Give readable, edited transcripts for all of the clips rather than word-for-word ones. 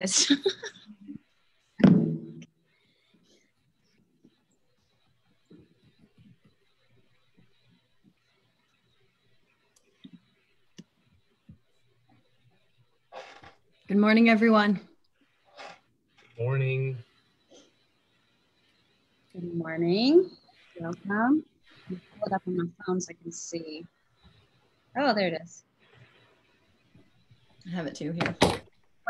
Yes. Good morning, everyone. Morning. Good morning. Welcome. I'll pull it up on my phone so I can see. Oh, there it is. I have it too here.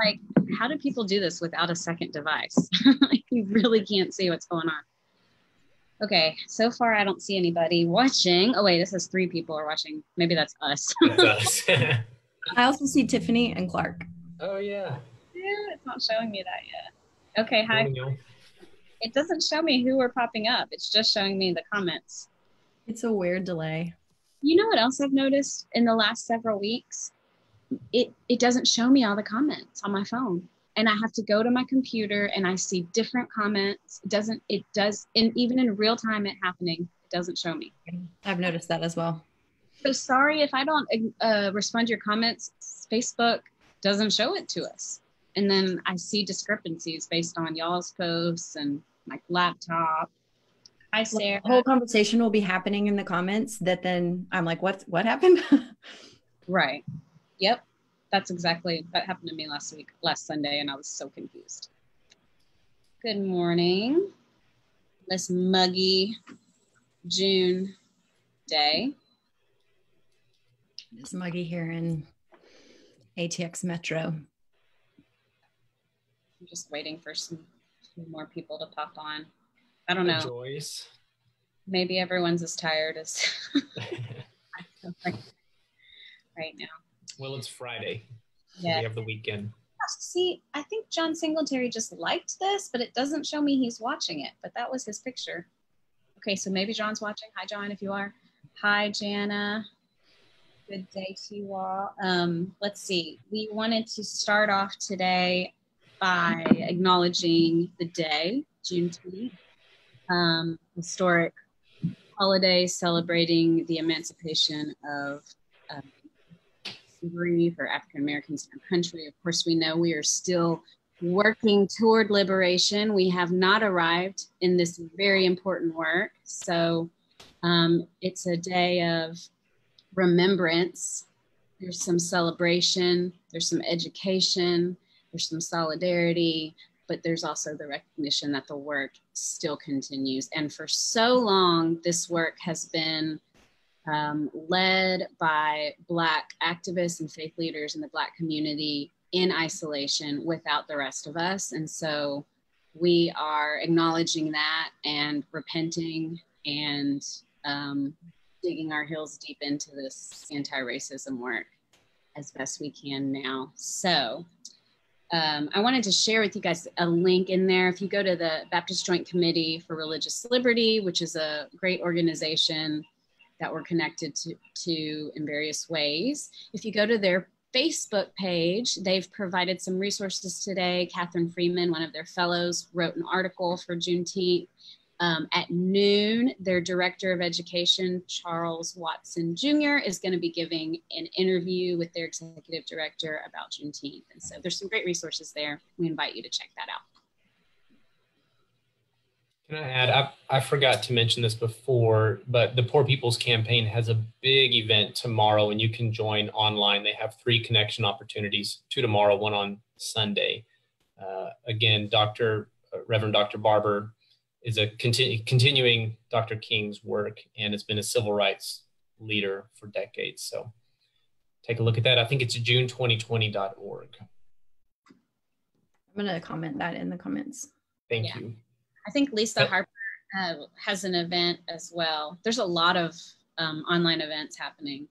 Like, how do people do this without a second device? You really can't see what's going on. Okay, so far I don't see anybody watching. Oh wait, this says 3 people are watching. Maybe that's us. That's us. I also see Tiffany and Clark. Oh, yeah. Yeah, it's not showing me that yet. Okay, hi. Morning, y'all. It doesn't show me who are popping up. It's just showing me the comments. It's a weird delay. You know what else I've noticed in the last several weeks? It doesn't show me all the comments on my phone. And I have to go to my computer and I see different comments. It does, and even in real time it happening, it doesn't show me. I've noticed that as well. So sorry if I don't respond to your comments. Facebook doesn't show it to us. And then I see discrepancies based on y'all's posts and my laptop. Hi, Sarah. The whole conversation will be happening in the comments that then I'm like, what happened? Right. Yep. That happened to me last Sunday, and I was so confused. Good morning. This muggy June day. It's muggy here in ATX Metro. I'm just waiting for some more people to pop on. I don't know. Joyce. Maybe everyone's as tired as I feel like right now. Well, it's Friday. So Yeah. we have the weekend. See, I think John Singletary just liked this, but it doesn't show me he's watching it. But that was his picture. Okay, so maybe John's watching. Hi, John, if you are. Hi, Jana. Good day to you all. Let's see. We wanted to start off today by acknowledging the day, Juneteenth, historic holiday celebrating the emancipation of slavery for African Americans in our country. Of course, we know we are still working toward liberation. We have not arrived in this very important work. So it's a day of remembrance. There's some celebration, there's some education, there's some solidarity, but there's also the recognition that the work still continues. And for so long, this work has been led by Black activists and faith leaders in the Black community in isolation without the rest of us. And so we are acknowledging that and repenting and digging our heels deep into this anti-racism work as best we can now. So I wanted to share with you guys a link in there. If you go to the Baptist Joint Committee for Religious Liberty, which is a great organization that we're connected to in various ways. If you go to their Facebook page, they've provided some resources today. Catherine Freeman, one of their fellows, wrote an article for Juneteenth. At noon, their director of education, Charles Watson Jr., is going to be giving an interview with their executive director about Juneteenth. And so there's some great resources there. We invite you to check that out. Can I add, I forgot to mention this before, but the Poor People's Campaign has a big event tomorrow and you can join online. They have 3 connection opportunities, 2 tomorrow, 1 on Sunday. Again, Reverend Dr. Barber is a continuing Dr. King's work and has been a civil rights leader for decades. So take a look at that. I think it's june2020.org. I'm going to comment that in the comments. Thank you. I think Lisa Harper has an event as well. There's a lot of online events happening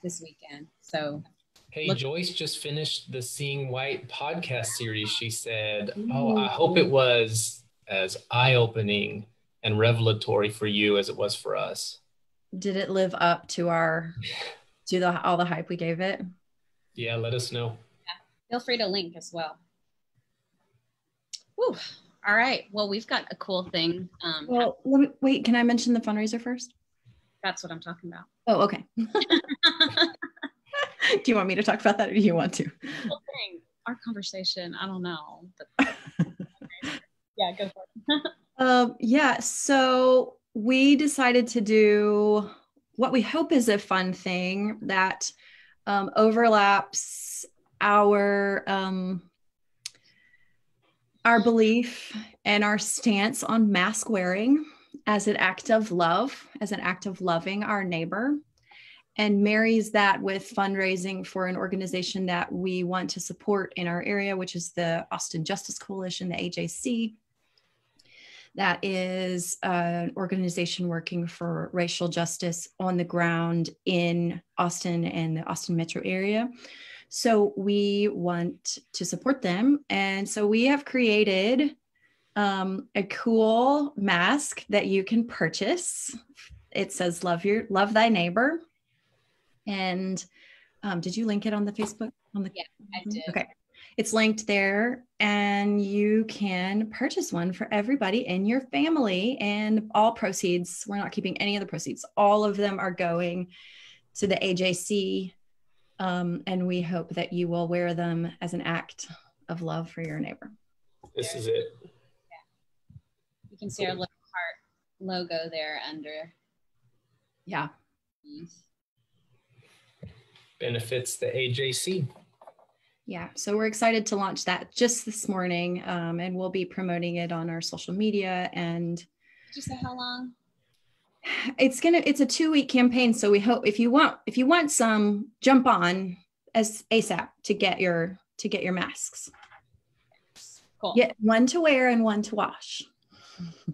this weekend. So, hey, Joyce just finished the Seeing White podcast series. She said, "Oh, I hope it was as eye-opening and revelatory for you as it was for us." Did it live up to all the hype we gave it? Yeah, let us know. Yeah. Feel free to link as well. Whew. All right. Well, we've got a cool thing. Well, wait, can I mention the fundraiser first? That's what I'm talking about. Oh, okay. Do you want me to talk about that or do you want to? Cool thing. our conversation. I don't know. Yeah, go for it. Yeah, so we decided to do what we hope is a fun thing that overlaps our belief and our stance on mask wearing as an act of love, as an act of loving our neighbor, and marries that with fundraising for an organization that we want to support in our area, which is the Austin Justice Coalition, the AJC. That is an organization working for racial justice on the ground in Austin and the Austin metro area. So we want to support them. And so we have created a cool mask that you can purchase. It says, love thy neighbor. And did you link it on the Facebook? Yeah, I did. Okay. It's linked there, and you can purchase one for everybody in your family, and all proceeds, we're not keeping any of the proceeds. All of them are going to the AJC, and we hope that you will wear them as an act of love for your neighbor. This is it. Yeah. You can see our little heart logo there under. Yeah. Benefits the AJC. Yeah, so we're excited to launch that just this morning, and we'll be promoting it on our social media. And did you say how long? It's a 2-week campaign. So we hope if you want some, jump on as ASAP to get your masks. Cool. Get one to wear and one to wash.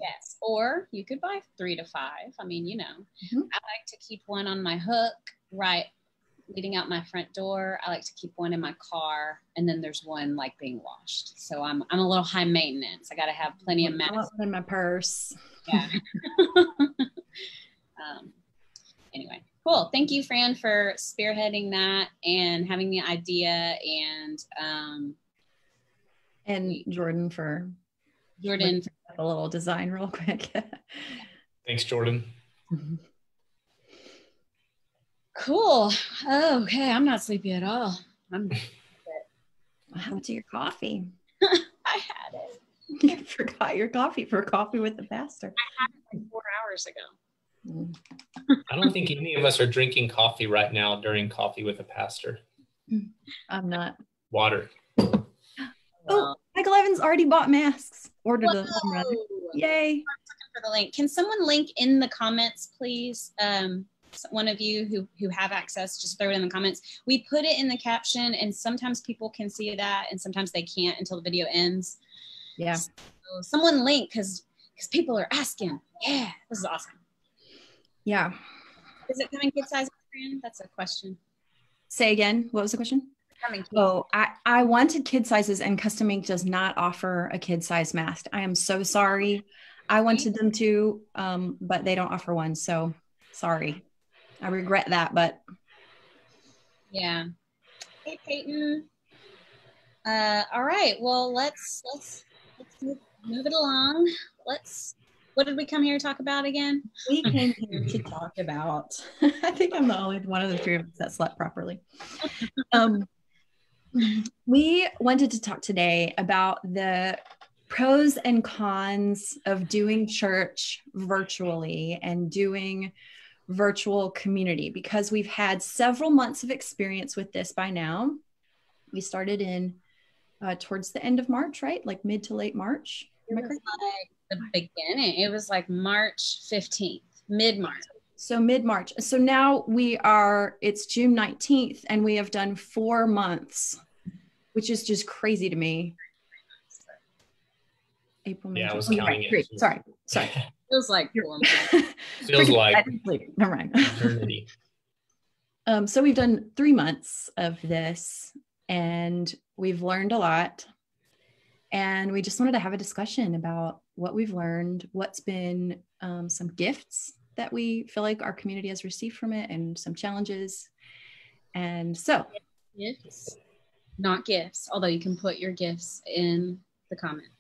Yes, or you could buy 3 to 5. I mean, Mm-hmm. I like to keep one on my hook, right leading out my front door. I like to keep one in my car, and then there's one like being washed. So I'm a little high maintenance. I got to have plenty of masks. I want one in my purse. Yeah. Anyway, cool. Thank you, Fran, for spearheading that and having the idea, and Jordan for a little design real quick. Thanks, Jordan. Cool. Oh, okay. I'm not sleepy at all. What happened to your coffee? I had it. You forgot your coffee for Coffee with the Pastor. I had it like 4 hours ago. I don't think any of us are drinking coffee right now during Coffee with a Pastor. I'm not. Water. Oh, Michael Evans already bought masks. Ordered them. Yay. I'm looking for the link. Can someone link in the comments, please? One of you who have access, just throw it in the comments. We put it in the caption, and sometimes people can see that and sometimes they can't until the video ends. Yeah. So someone link, because people are asking. Yeah, this is awesome. Yeah. Is it coming kid size? That's a question. Say again. What was the question? Coming kid. Oh, I wanted kid sizes, and Custom Ink does not offer a kid size mask. I am so sorry. I wanted them to, but they don't offer one. So sorry. I regret that, but yeah. Hey, Peyton. All right. Well, let's move it along. What did we come here to talk about again? We came here to talk about, I think I'm the only one of the 3 of us that slept properly. We wanted to talk today about the pros and cons of doing church virtually and doing virtual community, because we've had several months of experience with this by now. We started in towards the end of March, right? Like mid to late March. It was like the beginning. It was like March 15th, mid-March. So mid-March. So now it's June 19th, and we have done 4 months, which is just crazy to me. April, May, yeah, I was counting it. Sorry. Feels like 4 months. Feels like never mind. eternity. So we've done 3 months of this, and we've learned a lot. And we just wanted to have a discussion about what we've learned, what's been some gifts that we feel like our community has received from it, and some challenges. And so Gifts, not gifts, although you can put your gifts in the comments.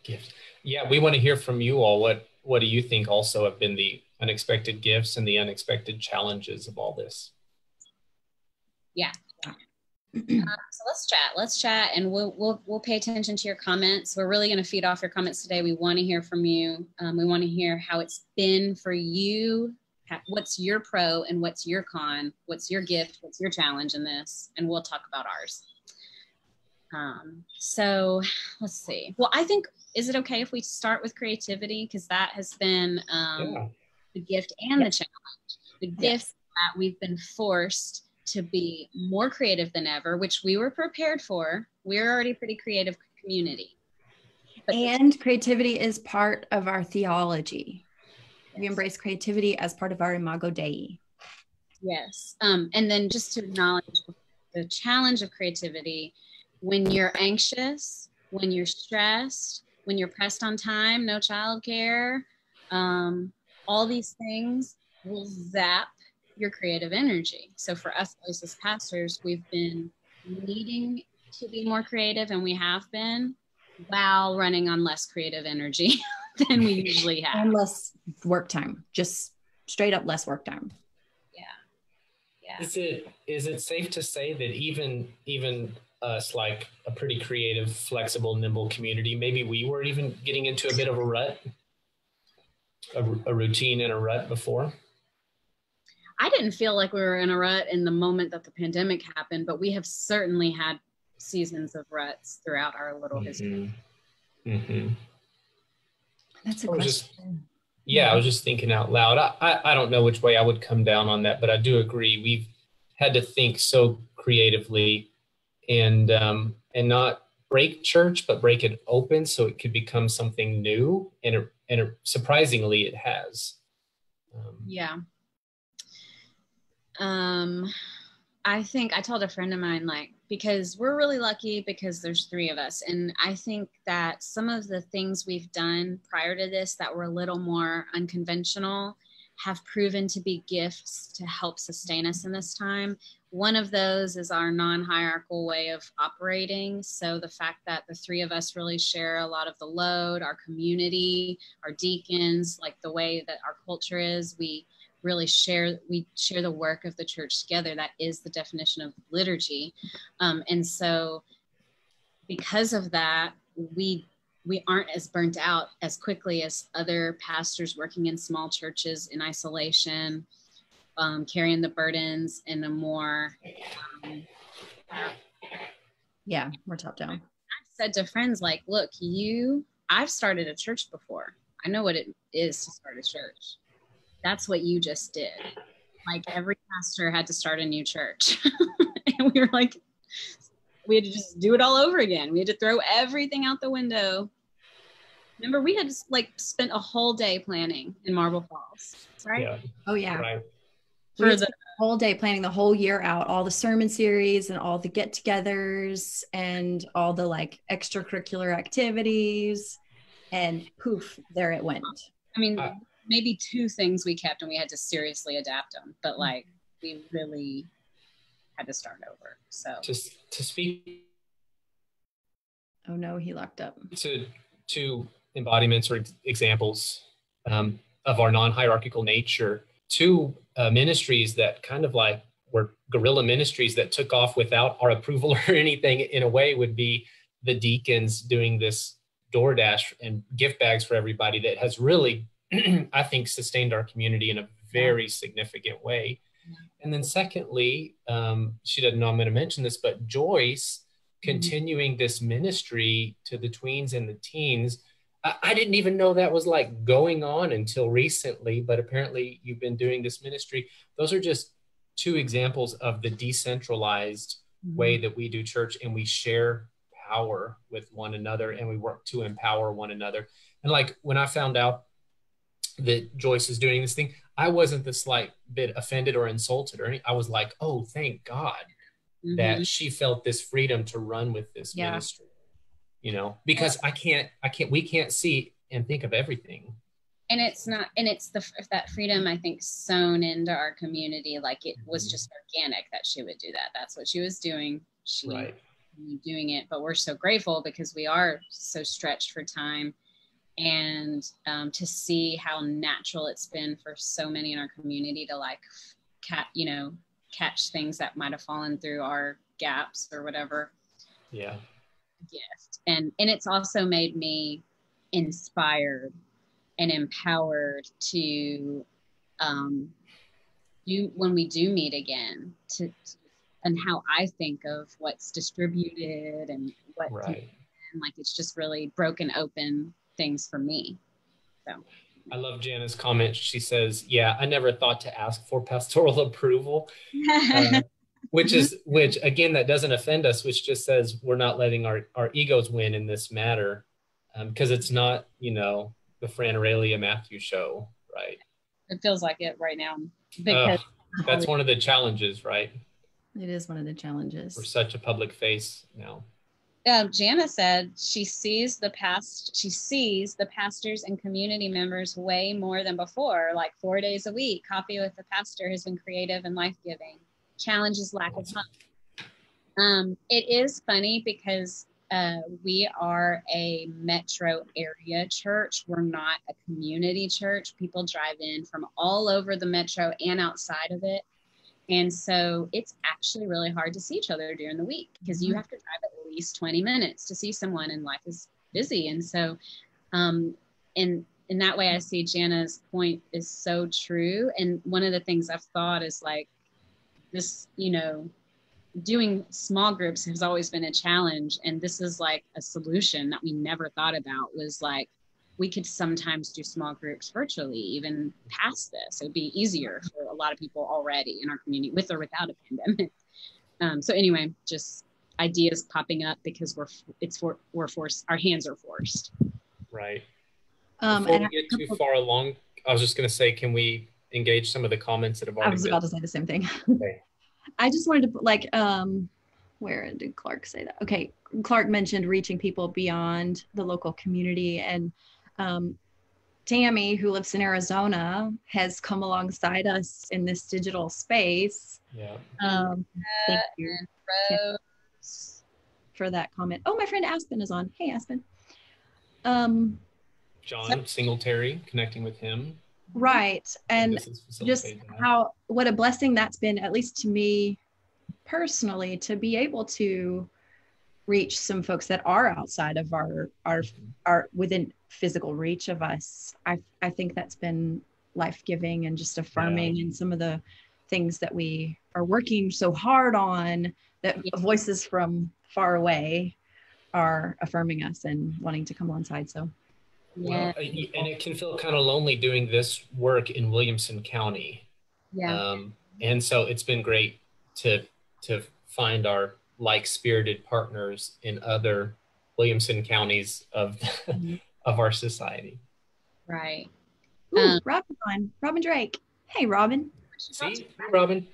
Gift. Yeah, we want to hear from you all. What do you think also have been the unexpected gifts and the unexpected challenges of all this? Yeah. So let's chat, and we'll pay attention to your comments. We're really going to feed off your comments today. We want to hear from you. We want to hear how it's been for you. What's your pro and what's your con? What's your gift? What's your challenge in this? And we'll talk about ours. So let's see. Well, I think, is it okay if we start with creativity? Because that has been the gift and the challenge. The gift that we've been forced to be more creative than ever, which we were prepared for. We're already a pretty creative community. And creativity is part of our theology. We embrace creativity as part of our Imago Dei. Yes. And then just to acknowledge the challenge of creativity, when you're anxious, when you're stressed, when you're pressed on time, no childcare, all these things will zap your creative energy. So for us as pastors, we've been needing to be more creative, and we have been, while running on less creative energy than we usually have. And less work time, just straight up less work time. Yeah. Is it safe to say that even us, like a pretty creative, flexible, nimble community, maybe we were even getting into a bit of a rut, a routine and a rut before? I didn't feel like we were in a rut in the moment that the pandemic happened, but we have certainly had seasons of ruts throughout our little history. Mm-hmm. That's a question. I was just thinking out loud. I don't know which way I would come down on that, but I do agree. We've had to think so creatively and not break church, but break it open so it could become something new. And surprisingly, it has. I think I told a friend of mine, like, because we're really lucky because there's 3 of us. And I think that some of the things we've done prior to this that were a little more unconventional have proven to be gifts to help sustain us in this time. One of those is our non-hierarchical way of operating. So the fact that the 3 of us really share a lot of the load, our community, our deacons, like the way that our culture is, we share the work of the church together. That is the definition of liturgy. And so because of that, we aren't as burnt out as quickly as other pastors working in small churches in isolation, carrying the burdens in a more we're top down. I've said to friends, like, look, I've started a church before. I know what it is to start a church. That's what you just did. Like, every pastor had to start a new church. And we were like, we had to just do it all over again. We had to throw everything out the window. Remember, we had spent a whole day planning in Marble Falls, right? Yeah. Oh yeah. Right. For the whole day planning the whole year out, all the sermon series and all the get-togethers and all the like extracurricular activities, and poof, there it went. I mean, maybe 2 things we kept and we had to seriously adapt them, but like we really had to start over. So to speak. Oh no, he locked up. To embodiments or examples of our non-hierarchical nature, 2 ministries that kind of like were guerrilla ministries that took off without our approval or anything, in a way, would be the deacons doing this DoorDash and gift bags for everybody that has really, I think, sustained our community in a very significant way. And then secondly, she doesn't know I'm going to mention this, but Joyce continuing this ministry to the tweens and the teens. I didn't even know that was like going on until recently, but apparently you've been doing this ministry. Those are just 2 examples of the decentralized way that we do church, and we share power with one another and we work to empower one another. And like, when I found out that Joyce is doing this thing, I wasn't the slight bit offended or insulted or anything. I was like, oh, thank God that she felt this freedom to run with this ministry, because we can't see and think of everything. And it's that freedom, I think, sown into our community. Like, it was just organic that she would do that. That's what she was doing. She was doing it, but we're so grateful because we are so stretched for time. And to see how natural it's been for so many in our community to like, catch things that might have fallen through our gaps or whatever. Yeah. Gift. And it's also made me inspired and empowered to do when we do meet again and how I think of what's distributed and what right. like it's just really broken open things for me. So I love Jana's comment. She says, yeah, I never thought to ask for pastoral approval, which again, that doesn't offend us, which just says we're not letting our egos win in this matter, because it's not, the Fran Aurelia Matthew show, right? It feels like it right now. Because that's one of the challenges, right? It is one of the challenges. We're such a public face now. Jana said she sees the pastors and community members way more than before, like 4 days a week. Coffee with the pastor has been creative and life-giving. Challenges lack of fun. It is funny because we are a metro area church. We're not a community church. People drive in from all over the metro and outside of it. And so it's actually really hard to see each other during the week because you have to drive at least 20 minutes to see someone, and life is busy. And so in that way, I see Jana's point is so true. And one of the things I've thought is like this, doing small groups has always been a challenge. And this is like a solution that we never thought about, was like, we could sometimes do small groups virtually, even past this. It would be easier for a lot of people already in our community, with or without a pandemic. So anyway, just ideas popping up because we're forced. Our hands are forced. Right. Before we get too far along, I was just going to say, can we engage some of the comments that have already been? I was about to say the same thing. Okay. I just wanted to where did Clark say that? Okay. Clark mentioned reaching people beyond the local community, and Tammy, who lives in Arizona, has come alongside us in this digital space. Yeah. Thank you for that comment. Oh, my friend Aspen is on. Hey, Aspen. John Singletary, connecting with him. Right. And just what a blessing that's been, at least to me personally, to be able to reach some folks that are outside of our within physical reach of us. I think that's been life-giving and just affirming in some of the things that we are working so hard on, that voices from far away are affirming us and wanting to come alongside. So well, and it can feel kind of lonely doing this work in Williamson County. Yeah. And so it's been great to find our like-spirited partners in other Williamson counties of of our society. Right. Ooh, Robin Drake. Hey, Robin. See, hey, Robin.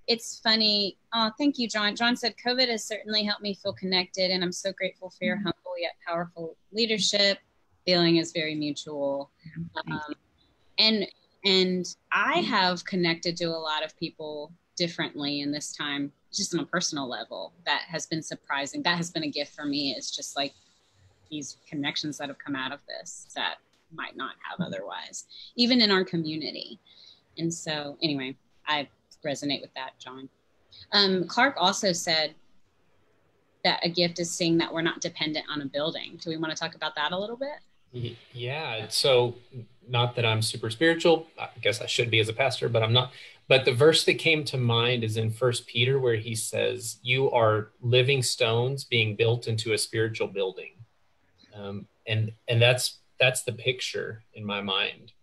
It's funny. Oh, thank you, John. John said, COVID has certainly helped me feel connected, and I'm so grateful for your humble yet powerful leadership. Feeling is very mutual. And I have connected to a lot of people differently in this time, just on a personal level. That has been surprising. That has been a gift for me. It's just like these connections that have come out of this that might not have otherwise, even in our community. And so anyway, I resonate with that, John. Clark also said that a gift is seeing that we're not dependent on a building. Do we want to talk about that a little bit? Yeah. So not that I'm super spiritual. I guess I should be as a pastor, but I'm not. But the verse that came to mind is in 1 Peter, where he says, you are living stones being built into a spiritual building. And that's the picture in my mind,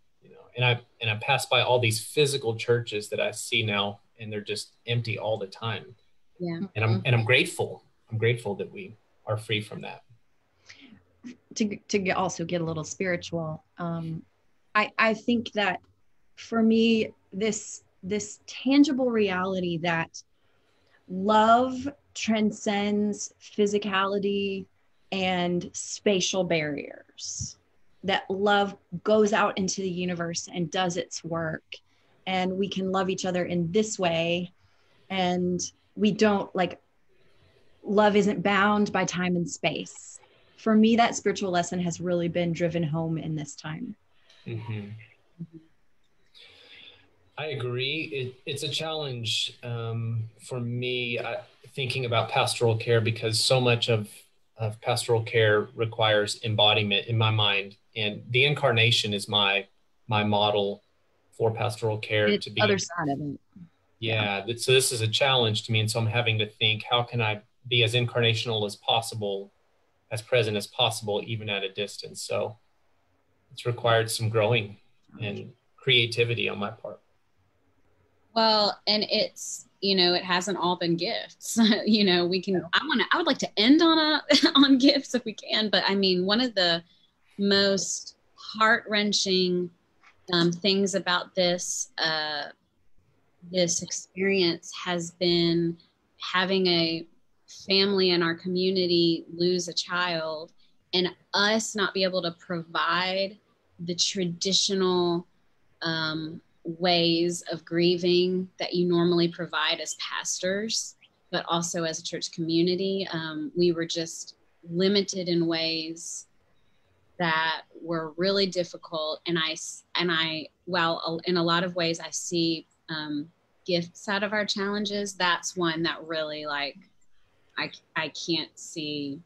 and I pass by all these physical churches that I see now, and they're just empty all the time. Yeah. And I'm grateful. I'm grateful that we are free from that. To also get a little spiritual. I think that for me, this tangible reality that love transcends physicality and spatial barriers, that love goes out into the universe and does its work, and we can love each other in this way, and we don't love isn't bound by time and space. For me, that spiritual lesson has really been driven home in this time. Mm-hmm. I agree. It's a challenge for me thinking about pastoral care because so much of pastoral care requires embodiment in my mind. And the incarnation is my model for pastoral care It's to the other be. side of it. Yeah. Yeah. So this is a challenge to me. And so I'm having to think, how can I be as incarnational as possible, as present as possible, even at a distance? So it's required some growing and creativity on my part. Well, and it's, it hasn't all been gifts. I would like to end on on gifts if we can, but I mean, one of the most heart-wrenching things about this experience has been having a family in our community lose a child and us not be able to provide the traditional ways of grieving that you normally provide as pastors, but also as a church community. We were just limited in ways that were really difficult. And well, in a lot of ways, I see gifts out of our challenges. That's one that really I can't see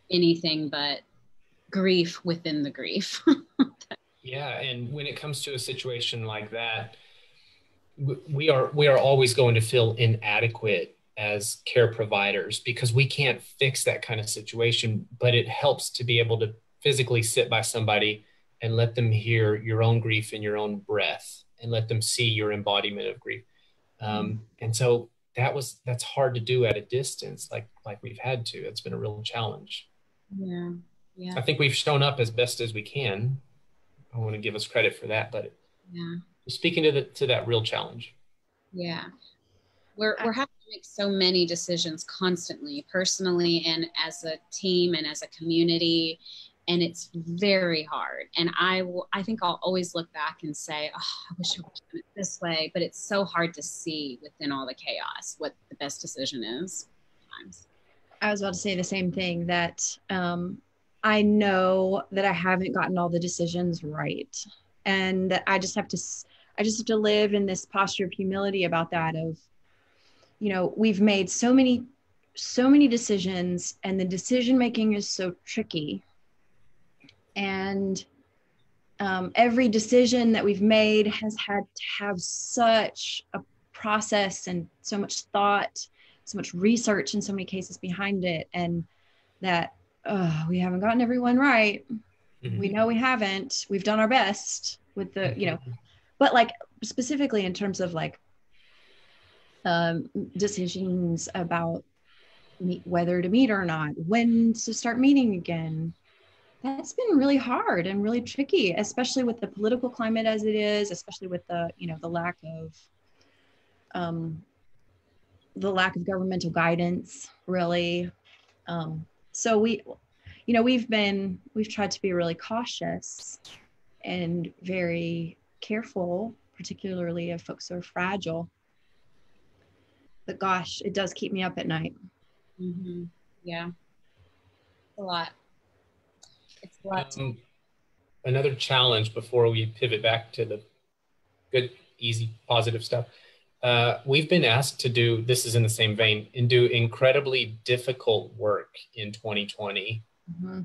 anything but grief within the grief. Yeah, and when it comes to a situation like that, we are always going to feel inadequate as care providers because we can't fix that kind of situation, but it helps to be able to physically sit by somebody and let them hear your own grief in your own breath and let them see your embodiment of grief. And so that's hard to do at a distance, like we've had to. It's been a real challenge. Yeah. Yeah. I think we've shown up as best as we can. I want to give us credit for that, but Yeah. speaking to that real challenge. Yeah. We're having to make so many decisions constantly, personally and as a team and as a community. And it's very hard. And I think I'll always look back and say, oh, I wish I would have done it this way. But it's so hard to see within all the chaos what the best decision is sometimes. I was about to say the same thing, that I know that I haven't gotten all the decisions right. And I just have to live in this posture of humility about that, of, we've made so many decisions, and the decision making is so tricky. And every decision that we've made has had to have such a process and so much thought, so much research in so many cases behind it, and that we haven't gotten everyone right. Mm-hmm. We know we haven't. We've done our best with the, but like specifically in terms of like decisions about whether to meet or not, when to start meeting again. That's been really hard and really tricky, especially with the political climate as it is, especially with the lack of governmental guidance, really. So we've tried to be really cautious and very careful, particularly of folks who are fragile. But gosh, it does keep me up at night. Mm-hmm. Yeah, a lot. It's a lot. Another challenge before we pivot back to the good, easy, positive stuff. We've been asked to do, this is in the same vein, and do incredibly difficult work in 2020. Mm-hmm.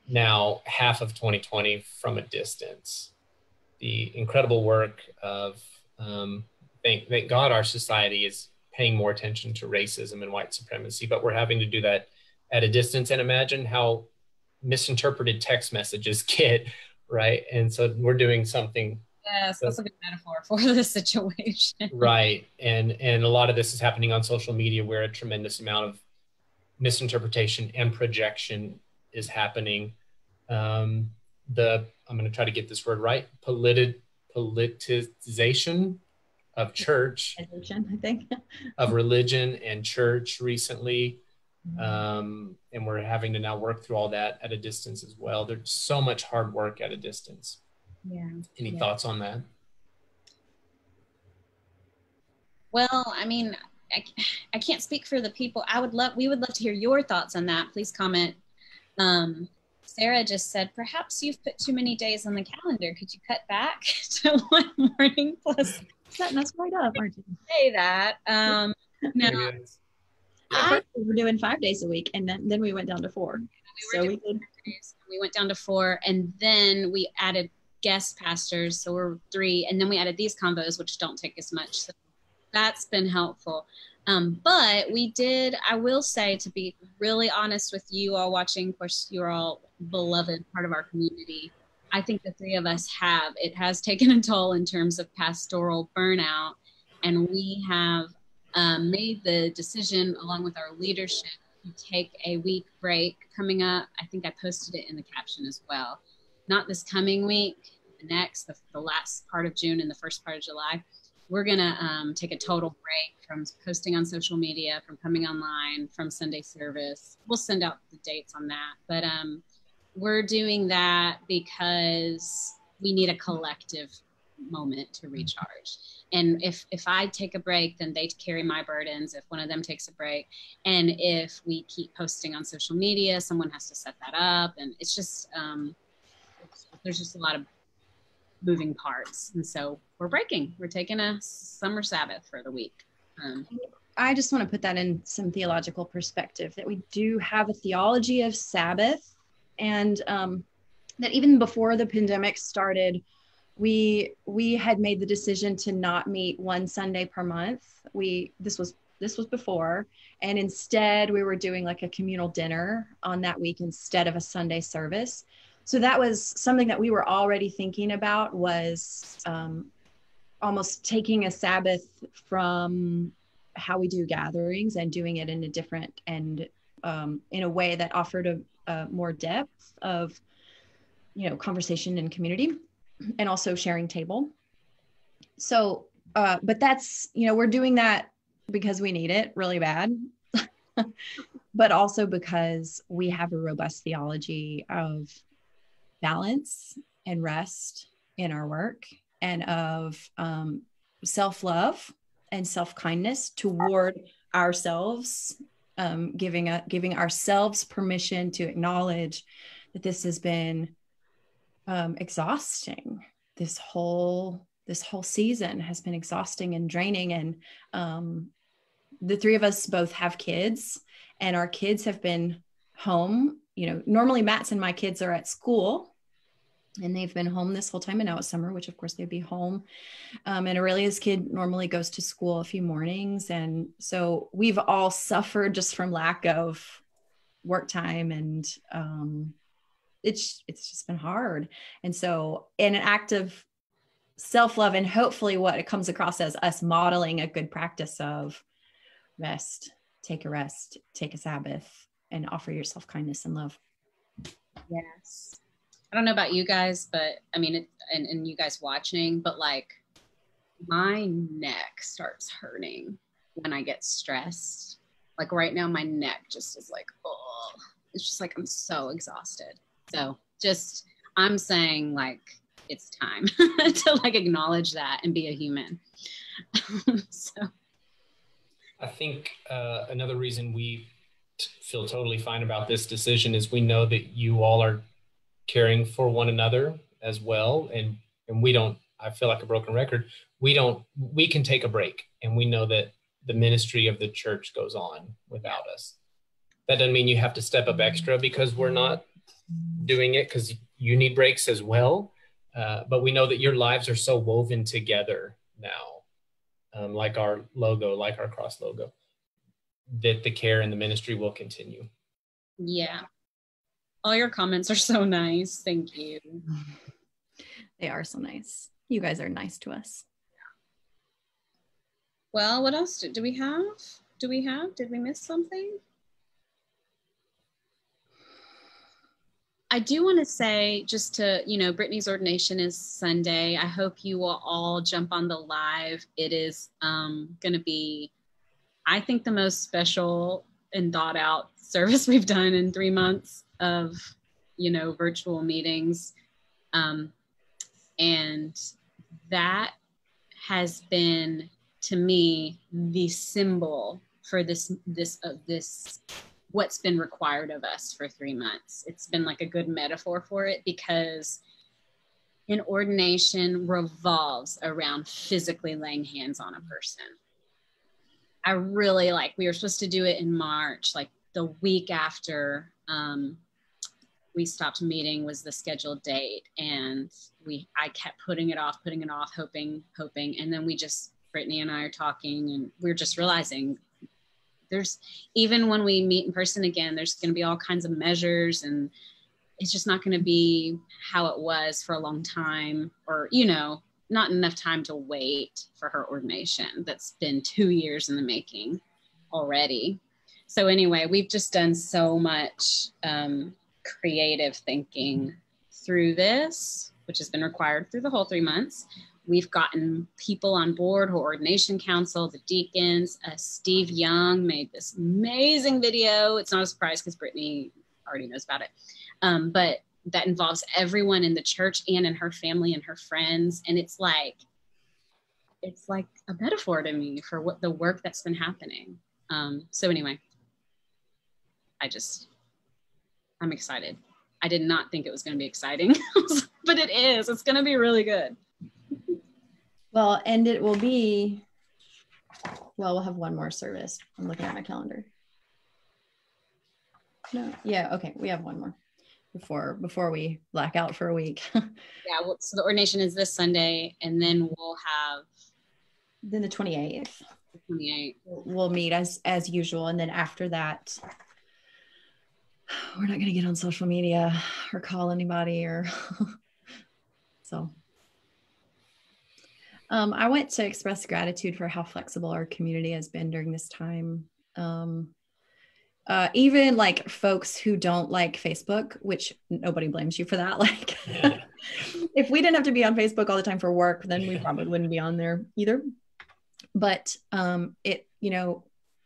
Now, half of 2020 from a distance. The incredible work of, thank God our society is paying more attention to racism and white supremacy, but we're having to do that at a distance. And imagine how misinterpreted text messages get, right? And so we're doing something. Yes, that's a good metaphor for the situation. Right. And a lot of this is happening on social media, where a tremendous amount of misinterpretation and projection is happening. I'm going to try to get this word right. Politicization of church, I think, of religion and church recently. And we're having to now work through all that at a distance as well. There's so much hard work at a distance. Yeah. Any thoughts on that? Well, I mean, I can't speak for the people. We would love to hear your thoughts on that. Please comment. Sarah just said, perhaps you've put too many days on the calendar. Could you cut back to one morning plus Setting us right up, aren't you? Say that. No, At first we were doing 5 days a week, and then we went down to 4. We went down to 4, and then we added guest pastors, so we're 3, and then we added these convos, which don't take as much. So that's been helpful. But we did, I will say, to be really honest with you all watching, of course, you're all beloved part of our community. I think the 3 of us it has taken a toll in terms of pastoral burnout. And we have made the decision, along with our leadership, to take a week break coming up. I think I posted it in the caption as well. Not this coming week, the next, the last part of June and the first part of July. We're going to take a total break from posting on social media, from coming online, from Sunday service. We'll send out the dates on that. But we're doing that because we need a collective moment to recharge. And if I take a break, then they carry my burdens. If one of them takes a break, and if we keep posting on social media, someone has to set that up. And it's just, there's just a lot of moving parts. And so we're breaking. We're taking a summer Sabbath for the week. I just want to put that in some theological perspective, that we do have a theology of Sabbath, and that even before the pandemic started, we had made the decision to not meet one Sunday per month. This was before, and instead we were doing like a communal dinner on that week instead of a Sunday service. So that was something that we were already thinking about, was almost taking a Sabbath from how we do gatherings and doing it in a different and in a way that offered a more depth of, conversation and community, and also sharing table. So, but that's, we're doing that because we need it really bad, but also because we have a robust theology of balance and rest in our work, and of self-love and self-kindness toward ourselves, giving ourselves permission to acknowledge that this has been exhausting. This whole season has been exhausting and draining. And the 3 of us both have kids, and our kids have been home. Normally Matt's and my kids are at school, and they've been home this whole time, and now it's summer, which of course they'd be home. And Aurelia's kid normally goes to school a few mornings. And so we've all suffered just from lack of work time, and it's just been hard. And so in an act of self-love, and hopefully what it comes across as us modeling a good practice of rest, take a Sabbath, and offer yourself kindness and love. Yes. I don't know about you guys, but I mean, and you guys watching, but like my neck starts hurting when I get stressed. Like right now, my neck just is like, oh, it's just like, I'm so exhausted. So I'm saying like, it's time to like acknowledge that and be a human. So I think another reason we feel totally fine about this decision is we know that you all are caring for one another as well. And we don't, I feel like a broken record. We can take a break, and we know that the ministry of the church goes on without us. That doesn't mean you have to step up extra because we're not doing it, because you need breaks as well. But we know that your lives are so woven together now, like our logo, like our cross logo, that the care and the ministry will continue. Yeah. All your comments are so nice. Thank you. They are so nice. You guys are nice to us. Well, what else do we have? Did we miss something? I do want to say, just to, Brittany's ordination is Sunday. I hope you will all jump on the live. It is going to be, I think, the most special and thought out service we've done in 3 months of, virtual meetings. And that has been, to me, the symbol for this what's been required of us for 3 months. It's been like a good metaphor for it, because an ordination revolves around physically laying hands on a person. I really we were supposed to do it in March, like the week after we stopped meeting was the scheduled date. And I kept putting it off, hoping. And then Brittany and I are talking, and we're just realizing even when we meet in person again, there's going to be all kinds of measures, and it's just not going to be how it was for a long time, or, not enough time to wait for her ordination. That's been 2 years in the making already. So anyway, we've just done so much creative thinking through this, which has been required through the whole 3 months. We've gotten people on board, her ordination council, the deacons. Steve Young made this amazing video. It's not a surprise because Brittany already knows about it. But that involves everyone in the church and in her family and her friends. And it's like a metaphor to me for what the work that's been happening. So anyway, I'm excited. I did not think it was going to be exciting, but it is. It's going to be really good. Well, and it will be, we'll have one more service. I'm looking at my calendar. No, yeah, okay, we have one more before we black out for a week. Yeah, well, so the ordination is this Sunday, and then we'll have then the 28th. The 28th. We'll meet as usual, and then after that, we're not going to get on social media or call anybody or so. I went to express gratitude for how flexible our community has been during this time. Even like folks who don't like Facebook, which nobody blames you for that. Like if we didn't have to be on Facebook all the time for work, then we probably wouldn't be on there either. But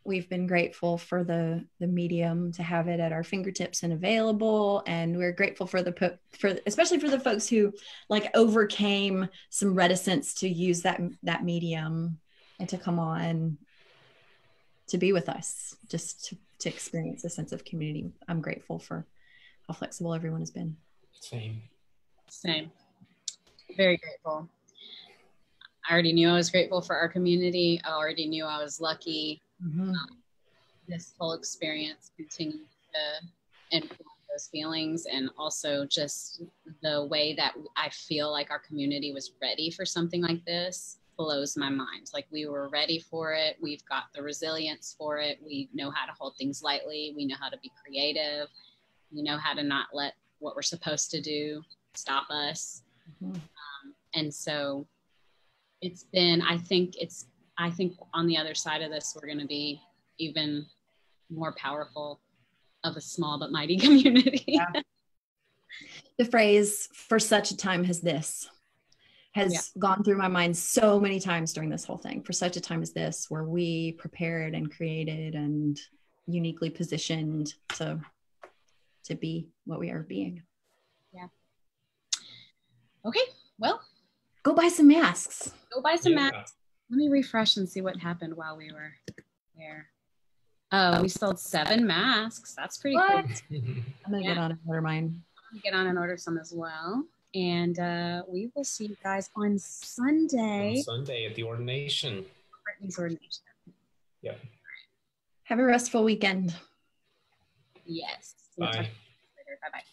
we've been grateful for the medium to have it at our fingertips and available. And we're grateful for especially for the folks who overcame some reticence to use that medium and to come on to be with us, just to experience a sense of community. I'm grateful for how flexible everyone has been. Same. Very grateful. I already knew I was grateful for our community. I already knew I was lucky. Mm-hmm. This whole experience continued to influence those feelings, and also just the way that I feel like our community was ready for something like this blows my mind. Like, we were ready for it. We've got the resilience for it. We know how to hold things lightly. We know how to be creative. We know how to not let what we're supposed to do stop us. Mm-hmm. And so it's been, I think on the other side of this, we're going to be even more powerful of a small but mighty community. Yeah. The phrase "for such a time as this" has gone through my mind so many times during this whole thing. For such a time as this, where we prepared and created and uniquely positioned to be what we are being. Yeah. Okay. Well, go buy some masks. Masks. Let me refresh and see what happened while we were there. Oh, we sold 7 masks. That's pretty cool. I'm going to get on and order mine. I'm get on and order some as well. And we will see you guys on Sunday. On Sunday at the ordination. Brittany's ordination. Yep. Have a restful weekend. Yes. Bye. Bye-bye.